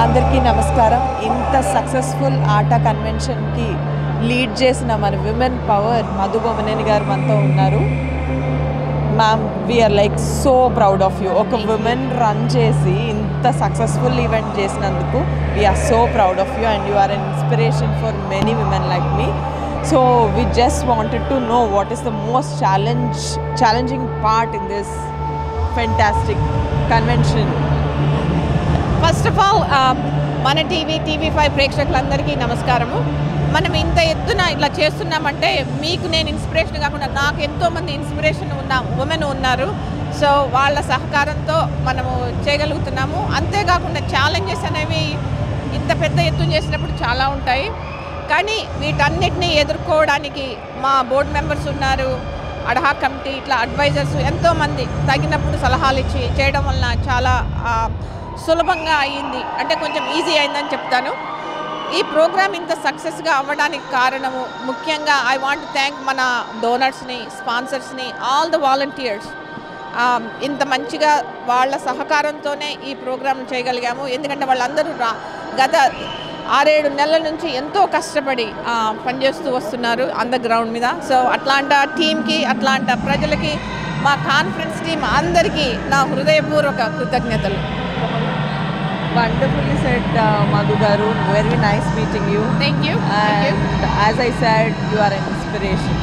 అందరికీ నమస్కారం. ఇంత సక్సెస్ఫుల్ ఆటా కన్వెన్షన్కి లీడ్ చేసిన మన విమెన్ పవర్ మధు బొమ్మనేని గారు మనతో ఉన్నారు. Ma'am, we are like so proud of you. ఒక విమెన్ రన్ చేసి ఇంత సక్సెస్ఫుల్ ఈవెంట్ చేసినందుకు we are so proud of you and you are an inspiration for many women like me. So we just wanted to know what is the most challenging part in this fantastic convention. First of all మన TV5 ప్రేక్షకులందరికీ నమస్కారము. మనం ఇంత ఎత్తున ఇట్లా చేస్తున్నామంటే మీకు నేను ఇన్స్పిరేషన్ కాకుండా నాకు ఎంతోమంది ఇన్స్పిరేషన్ ఉన్న ఉమెన్ ఉన్నారు. సో వాళ్ళ సహకారంతో మనము చేయగలుగుతున్నాము. అంతేకాకుండా ఛాలెంజెస్ అనేవి ఇంత పెద్ద ఎత్తున చేసినప్పుడు చాలా ఉంటాయి. కానీ వీటన్నిటినీ ఎదుర్కోవడానికి మా బోర్డు మెంబర్స్ ఉన్నారు, అడ్హాక్ కమిటీ, ఇట్లా అడ్వైజర్స్ ఎంతోమంది తగినప్పుడు సలహాలు ఇచ్చి చేయడం వలన చాలా సులభంగా అయ్యింది, అంటే కొంచెం ఈజీ అయిందని చెప్తాను. ఈ ప్రోగ్రామ్ ఇంత సక్సెస్గా అవ్వడానికి కారణము ముఖ్యంగా ఐ వాంట్ థ్యాంక్ మన డోనర్స్ని, స్పాన్సర్స్ని, ఆల్ ద వాలంటీర్స్. ఇంత మంచిగా వాళ్ళ సహకారంతోనే ఈ ప్రోగ్రామ్ చేయగలిగాము. ఎందుకంటే వాళ్ళందరూ గత 6-7 నెలల నుంచి ఎంతో కష్టపడి పనిచేస్తూ వస్తున్నారు ఆన్ ద గ్రౌండ్ మీద. సో అట్లాంటి టీంకి, అట్లాంటి ప్రజలకి, మా కాన్ఫరెన్స్ టీం అందరికీ నా హృదయపూర్వక కృతజ్ఞతలు. Wonderfully said, Madhu garu. Very nice meeting you. Thank you. And as I said, you are an inspiration.